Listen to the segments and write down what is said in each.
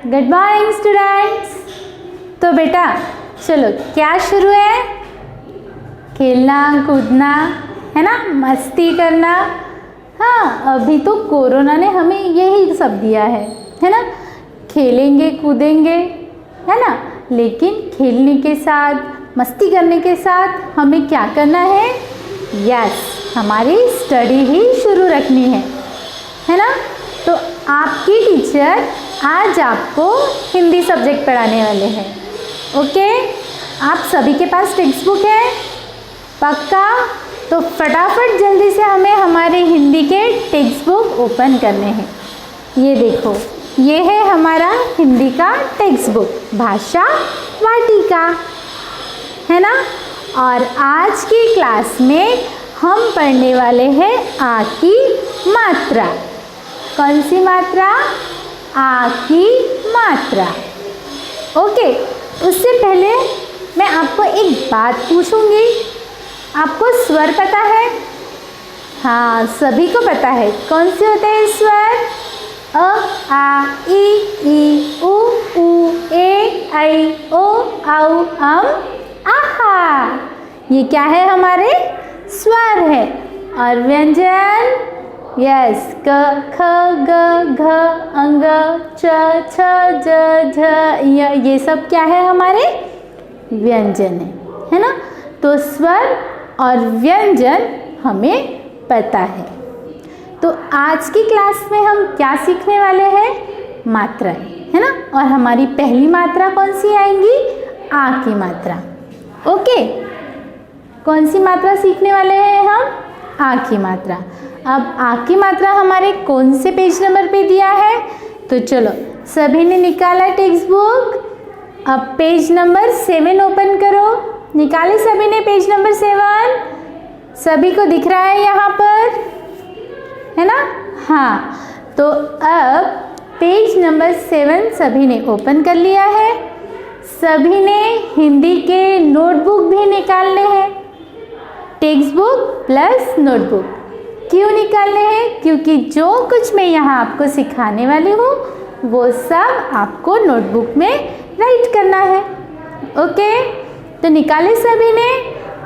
Good morning students. तो बेटा चलो क्या शुरू है, खेलना कूदना है ना, मस्ती करना। हाँ, अभी तो कोरोना ने हमें यही सब दिया है ना, खेलेंगे कूदेंगे है ना, लेकिन खेलने के साथ मस्ती करने के साथ हमें क्या करना है, यस हमारी स्टडी ही शुरू रखनी है ना। तो आपकी टीचर आज आपको हिंदी सब्जेक्ट पढ़ाने वाले हैं। ओके, आप सभी के पास टेक्स्ट बुक है पक्का? तो फटाफट जल्दी से हमें हमारे हिंदी के टेक्स्ट बुक ओपन करने हैं। ये देखो, ये है हमारा हिंदी का टेक्स्ट बुक, भाषा वाटिका है ना। और आज की क्लास में हम पढ़ने वाले हैं आ की मात्रा। कौन सी मात्रा? आ की मात्रा। ओके, उससे पहले मैं आपको एक बात पूछूंगी, आपको स्वर पता है? हाँ, सभी को पता है। कौन से होते हैं स्वर? अ, आ, ई, उ, ए, ऐ, ओ, औ, आहा। ये क्या है? हमारे स्वर है। और व्यंजन? यस, क, ख, ग, घ, अंग, च, छ, ज, झ, य, ये सब क्या है? हमारे व्यंजन है ना। तो स्वर और व्यंजन हमें पता है। तो आज की क्लास में हम क्या सीखने वाले हैं? मात्राएं है ना। और हमारी पहली मात्रा कौन सी आएंगी? आ की मात्रा। ओके, कौन सी मात्रा सीखने वाले हैं हम? आ की मात्रा। अब आ की मात्रा हमारे कौन से पेज नंबर पे दिया है? तो चलो सभी ने निकाला टेक्स्ट बुक। अब पेज नंबर 7 ओपन करो। निकाले सभी ने पेज नंबर 7? सभी को दिख रहा है यहाँ पर है ना? हाँ, तो अब पेज नंबर 7 सभी ने ओपन कर लिया है। सभी ने हिंदी के नोटबुक भी निकालने हैं। टेक्स्ट बुक प्लस नोटबुक क्यों निकालने हैं? क्योंकि जो कुछ मैं यहाँ आपको सिखाने वाली हूँ वो सब आपको नोटबुक में राइट करना है। ओके, तो निकाले सभी ने?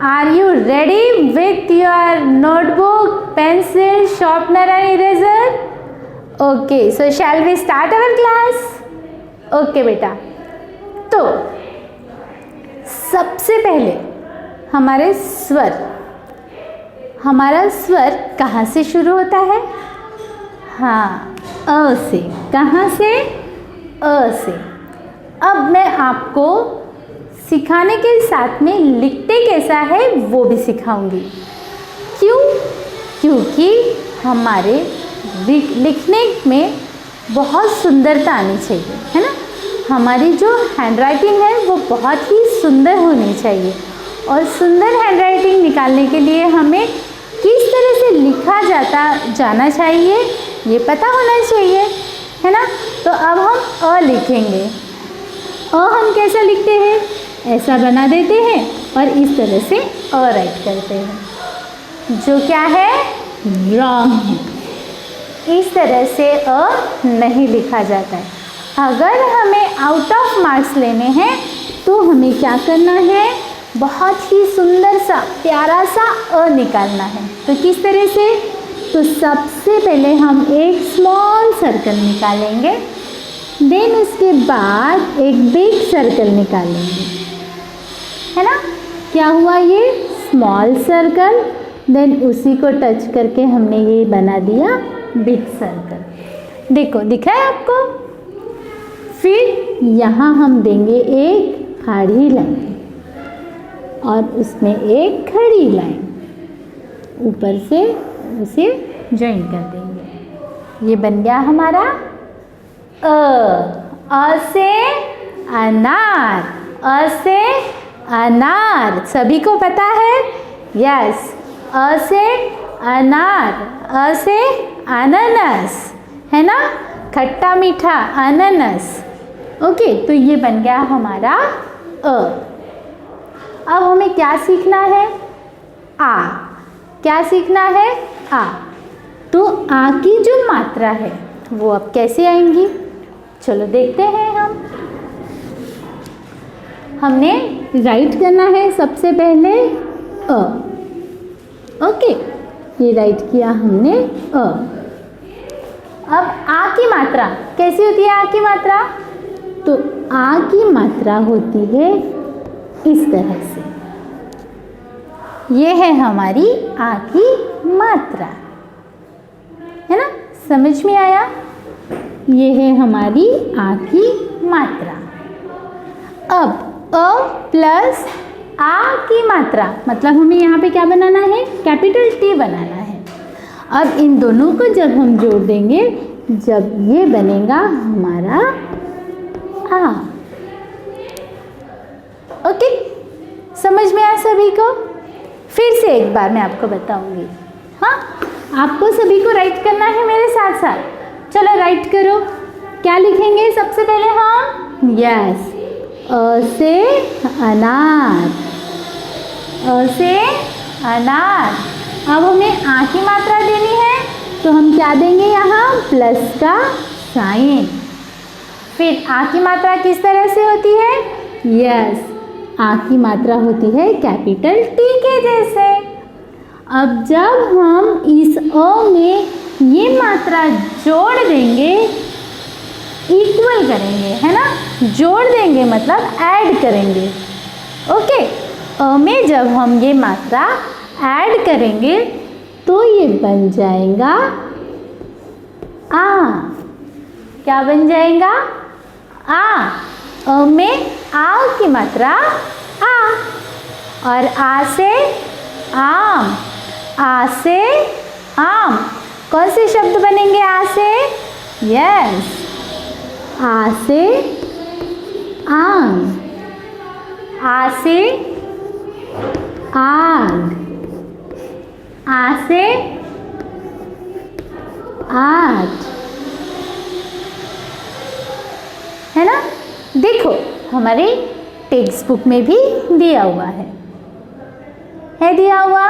Are you ready with your notebook, pencil, sharpener and eraser? Okay, so shall we start our class? Okay बेटा, तो सबसे पहले हमारे स्वर, हमारा स्वर कहाँ से शुरू होता है? हाँ, अ से। कहाँ से? अ से। अब मैं आपको सिखाने के साथ में लिखते कैसा है वो भी सिखाऊंगी। क्यों? क्योंकि हमारे लिखने में बहुत सुंदरता आनी चाहिए है ना। हमारी जो हैंडराइटिंग है वो बहुत ही सुंदर होनी चाहिए। और सुंदर हैंडराइटिंग निकालने के लिए हमें किस तरह से लिखा जाना चाहिए ये पता होना चाहिए है ना। तो अब हम अ लिखेंगे। अ हम कैसा लिखते हैं? ऐसा बना देते हैं और इस तरह से अ राइट करते हैं, जो क्या है? रॉन्ग है। इस तरह से अ नहीं लिखा जाता है। अगर हमें आउट ऑफ मार्क्स लेने हैं तो हमें क्या करना है? बहुत ही सुंदर सा प्यारा सा अ निकालना है। तो किस तरह से? तो सबसे पहले हम एक स्मॉल सर्कल निकालेंगे, देन उसके बाद एक बिग सर्कल निकालेंगे है ना। क्या हुआ? ये स्मॉल सर्कल, देन उसी को टच करके हमने ये बना दिया बिग सर्कल। देखो, दिख रहा है आपको? फिर यहाँ हम देंगे एक आड़ी लाइन और उसमें एक खड़ी लाइन, ऊपर से उसे ज्वाइन कर देंगे। ये बन गया हमारा अ से अनार। अ से अनार, सभी को पता है? यस, अ से अनार, अ से अनानास है ना, खट्टा मीठा अनानास। ओके, तो ये बन गया हमारा अ। अब हमें क्या सीखना है? आ। क्या सीखना है? आ। तो आ की जो मात्रा है वो अब कैसे आएंगी? चलो देखते हैं हमने राइट करना है सबसे पहले अ। ओके, ये राइट किया हमने अ। अब आ की मात्रा कैसी होती है? आ की मात्रा, तो आ की मात्रा होती है इस तरह से। ये है हमारी आ की मात्रा, है ना? समझ में आया? ये है हमारी आ की मात्रा। अब अ प्लस आ की मात्रा, मतलब हमें यहाँ पे क्या बनाना है? कैपिटल टी बनाना है। अब इन दोनों को जब हम जोड़ देंगे, जब ये बनेगा हमारा आ। ओके, समझ में आया सभी को? फिर से एक बार मैं आपको बताऊंगी। हाँ, आपको सभी को राइट करना है मेरे साथ साथ। चलो राइट करो। क्या लिखेंगे सबसे पहले हम? यस, अ से अनार, अ से अनार। अब हमें आ की मात्रा देनी है, तो हम क्या देंगे यहाँ? प्लस का साइन। फिर आ की मात्रा किस तरह से होती है? यस, आ की मात्रा होती है कैपिटल टी के जैसे। अब जब हम इस अ में ये मात्रा जोड़ देंगे, इक्वल करेंगे, है ना? जोड़ देंगे मतलब ऐड करेंगे। ओके, अ में जब हम ये मात्रा ऐड करेंगे तो ये बन जाएगा आ। क्या बन जाएगा? आ। अ में आ की मात्रा आ, और आ से आम, आ से आम। कौन से शब्द बनेंगे आ से? यस, आ से आम, आ से आग, आ से आठ, है ना? देखो हमारे टेक्स्ट बुक में भी दिया हुआ है दिया हुआ।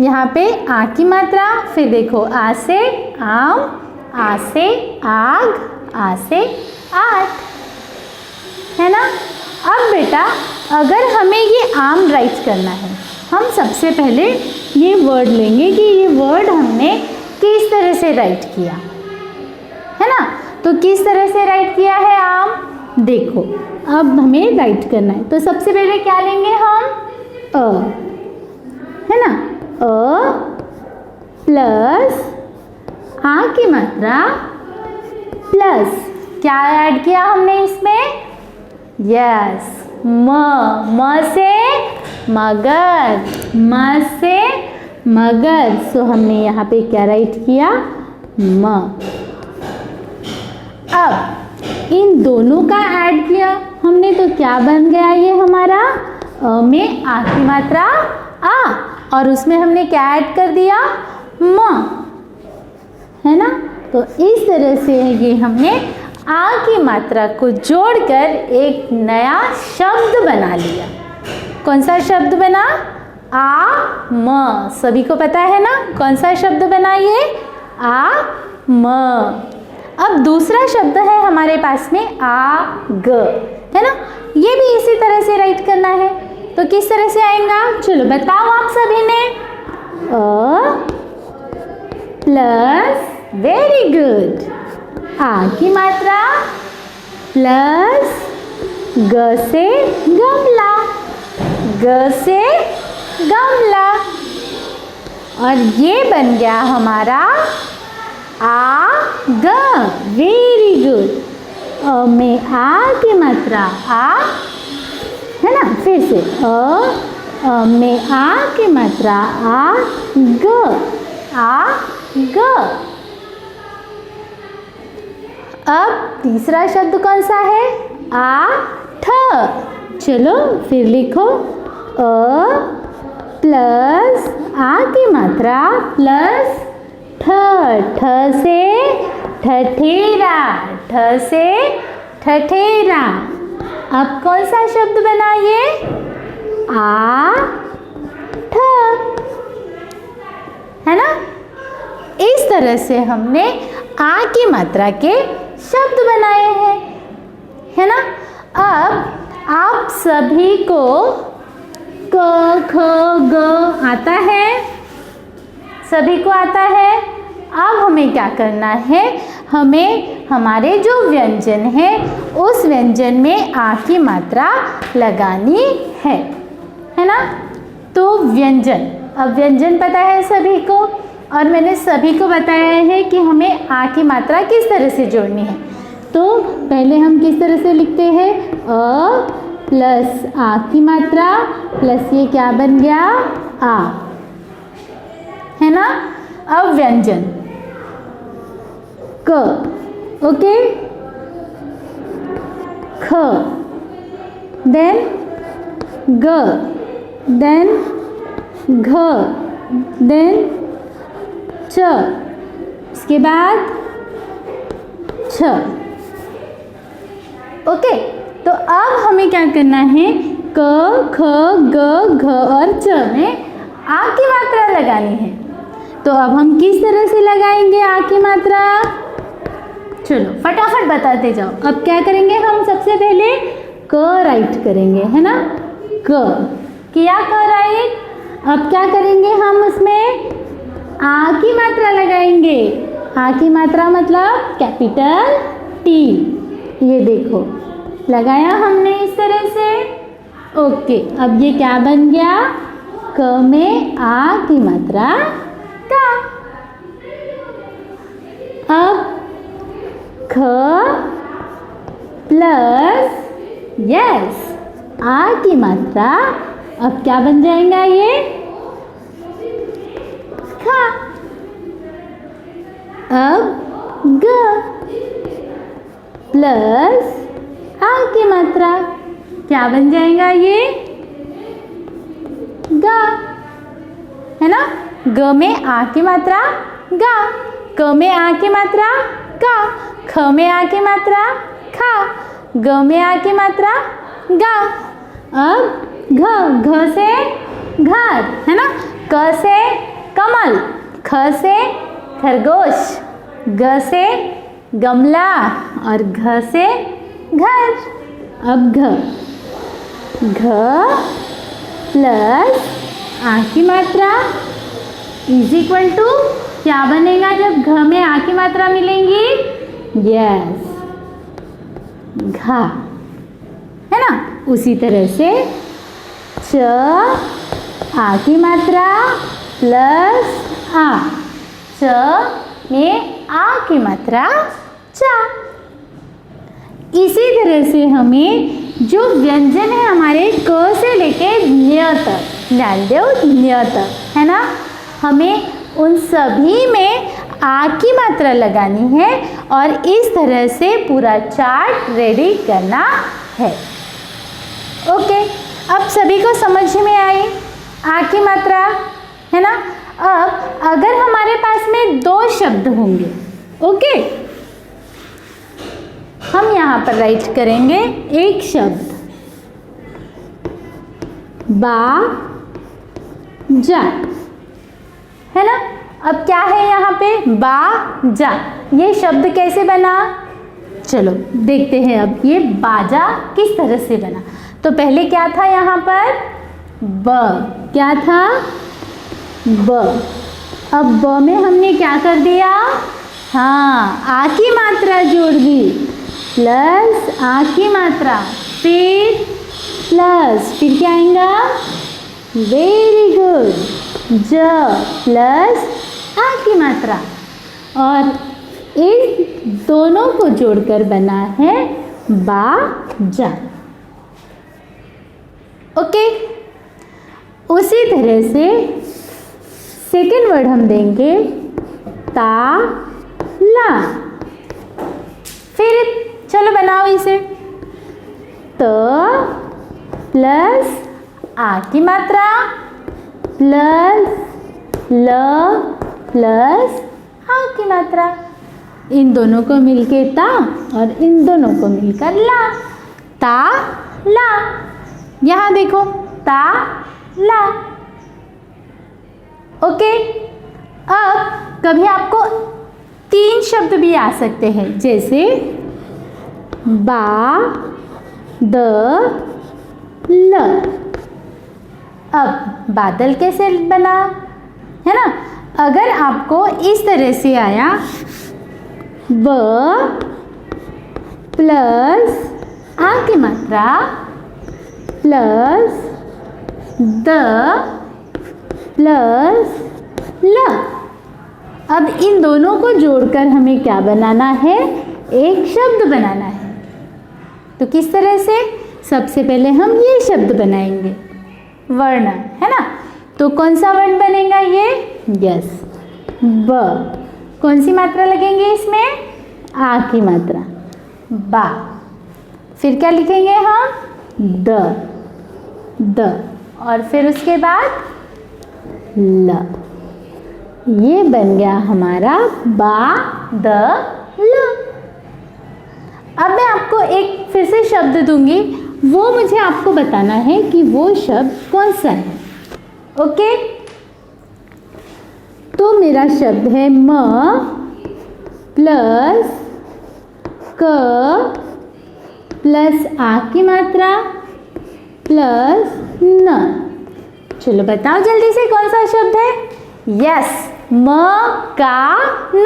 यहाँ पे आ की मात्रा, फिर देखो आ से आम, आ से आग, आ से आठ, है ना? अब बेटा अगर हमें ये आम राइट करना है, हम सबसे पहले ये वर्ड लेंगे कि ये वर्ड हमने किस तरह से राइट किया, है ना? तो किस तरह से राइट किया है आम? देखो अब हमें राइट करना है, तो सबसे पहले क्या लेंगे हम? अ, है ना? अ प्लस आ की मात्रा प्लस क्या ऐड किया हमने इसमें? यस, म से मगर, म से मगर। सो हमने यहाँ पे क्या राइट किया? म। अब इन दोनों का ऐड किया हमने, तो क्या बन गया ये हमारा? अ में आ की मात्रा आ, और उसमें हमने क्या ऐड कर दिया? म, है ना? तो इस तरह से ये हमने आ की मात्रा को जोड़कर एक नया शब्द बना लिया। कौन सा शब्द बना? आ म। सभी को पता है ना कौन सा शब्द बना ये? आ म। अब दूसरा शब्द है हमारे पास में आ ग, है ना? ये भी इसी तरह से राइट करना है, तो किस तरह से आएगा? चलो बताओ आप सभी ने। अ प्लस, वेरी गुड, आ की मात्रा प्लस ग से गमला, ग से गमला, और ये बन गया हमारा आ ग। Very good. अ में आ की मात्रा आ, है ना? फिर से अ में आ की मात्रा आ ग, आ ग। अब तीसरा शब्द कौन सा है? आ ठ। चलो फिर लिखो, अ प्लस आ की मात्रा प्लस ठ, ठ से ठठेरा, ठ से ठठेरा। अब कौन सा शब्द बना ये? आ ठ, है ना? इस तरह से हमने आ की मात्रा के शब्द बनाए हैं, है ना। अब आप सभी को क ख ग आता है, सभी को आता है। अब हमें क्या करना है, हमें हमारे जो व्यंजन है उस व्यंजन में आ की मात्रा लगानी है ना। तो व्यंजन, अब व्यंजन पता है सभी को, और मैंने सभी को बताया है कि हमें आ की मात्रा किस तरह से जोड़नी है। तो पहले हम किस तरह से लिखते हैं, अ प्लस आ की मात्रा प्लस ये क्या बन गया, आ, है ना। अब व्यंजन क, ओके, ख, देन ग, देन घ, देन च, इसके बाद छ, ओके। तो अब हमें क्या करना है, क ख ग घ और च में आ की मात्रा लगानी है। तो अब हम किस तरह से लगाएंगे आ की मात्रा, चलो फटाफट बताते जाओ। अब क्या करेंगे हम, सबसे पहले क राइट करेंगे, है ना, क किया, क राइट। अब क्या करेंगे हम, उसमें आ की मात्रा लगाएंगे। आ की मात्रा मतलब कैपिटल टी, ये देखो लगाया हमने इस तरह से, ओके। अब ये क्या बन गया, क में आ की मात्रा का। अब ख प्लस यस आ की मात्रा, अब क्या बन जाएगा ये, खा। अब ग प्लस आ की मात्रा, क्या बन जाएगा ये, गा, है ना। ग में आ की मात्रा गा, क में आ की मात्रा का, ख में आ की मात्रा खा, ग में आ की मात्रा गा। अब घ, घ से घर, है ना। क से कमल, ख से खरगोश, ग से गमला और घ से घर। अब घ, घ प्लस आ की मात्रा इज इक्वल टू क्या बनेगा जब घ में आ की मात्रा मिलेंगी, यस, घा, है ना। उसी तरह से च आ की मात्रा प्लस आ, च में आ की मात्रा चा। इसी तरह से हमें जो व्यंजन है हमारे क से लेके न्य तक, ध्यान दो न्य तक, है ना, हमें उन सभी में आ की मात्रा लगानी है और इस तरह से पूरा चार्ट रेडी करना है। ओके, अब सभी को समझ में आई आ की मात्रा, है ना। अब अगर हमारे पास में दो शब्द होंगे, ओके, हम यहाँ पर राइट करेंगे एक शब्द बा जा, है ना। अब क्या है यहाँ पे, बा जा, ये शब्द कैसे बना, चलो देखते हैं। अब ये बाजा किस तरह से बना, तो पहले क्या था यहाँ पर, ब, क्या था, ब। अब ब में हमने क्या कर दिया, हाँ, आ की मात्रा जोड़ दी, प्लस आ की मात्रा, फिर प्लस, फिर क्या आएगा, वेरी गुड, ज प्लस आ की मात्रा, और इन दोनों को जोड़कर बना है बाजा। ओके, उसी तरह से सेकेंड वर्ड हम देंगे ताला। फिर चलो बनाओ इसे, त प्लस आ की मात्रा प्लस ल प्लस आ की मात्रा, इन दोनों को मिलके ता और इन दोनों को मिलकर ला, ता ला। यहाँ देखो ता ला। ओके, अब कभी आपको तीन शब्द भी आ सकते हैं, जैसे बा द ल। अब बादल कैसे बना, है ना? अगर आपको इस तरह से आया ब प्लस आ की मात्रा प्लस द प्लस ल। अब इन दोनों को जोड़कर हमें क्या बनाना है, एक शब्द बनाना है। तो किस तरह से? सबसे पहले हम ये शब्द बनाएंगे, वर्ण, है ना? तो कौन सा वर्ण बनेगा ये? यस, ब। कौन सी मात्रा लगेंगे इसमें? आ की मात्रा, बा। फिर क्या लिखेंगे हम? द। और फिर उसके बाद ल। ये बन गया हमारा बा द ल। अब मैं आपको एक फिर से शब्द दूंगी, वो मुझे आपको बताना है कि वो शब्द कौन सा है। ओके? तो मेरा शब्द है म प्लस क प्लस आ की मात्रा प्लस न। चलो बताओ जल्दी से कौन सा शब्द है? यस, मकान।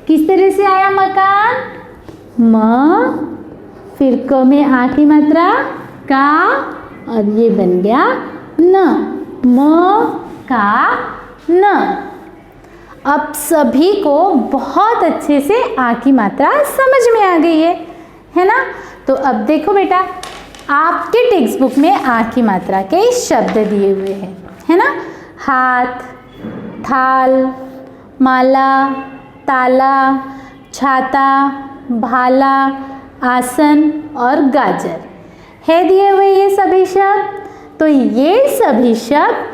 किस तरह से आया मकान? म, फिर क में आ की मात्रा का, और ये बन गया न, मकान। अब सभी को बहुत अच्छे से आ की मात्रा समझ में आ गई है ना? तो अब देखो बेटा, आपके टेक्स्ट बुक में आ की मात्रा के शब्द दिए हुए हैं, है ना? हाथ, थाल, माला, ताला, छाता, भाला, आसन और गाजर है दिए हुए ये सभी शब्द। तो ये सभी शब्द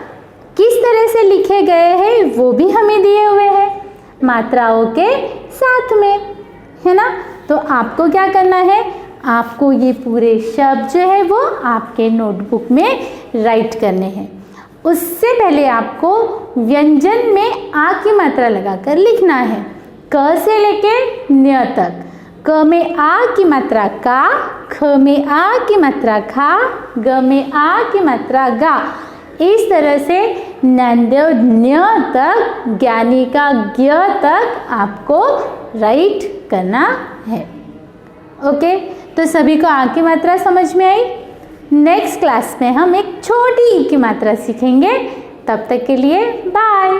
किस तरह से लिखे गए हैं वो भी हमें दिए हुए हैं, मात्राओं के साथ में, है ना? तो आपको क्या करना है, आपको ये पूरे शब्द जो है वो आपके नोटबुक में राइट करने हैं। उससे पहले आपको व्यंजन में आ की मात्रा लगाकर लिखना है, क से लेके न्य तक। क में आ की मात्रा का, ख में आ की मात्रा खा, ग में आ की मात्रा गा। इस तरह से नंद्य न्य तक, ज्ञानी का ज्ञ तक आपको राइट करना है। ओके? तो सभी को आ की मात्रा समझ में आई? नेक्स्ट क्लास में हम एक छोटी ई की मात्रा सीखेंगे। तब तक के लिए बाय।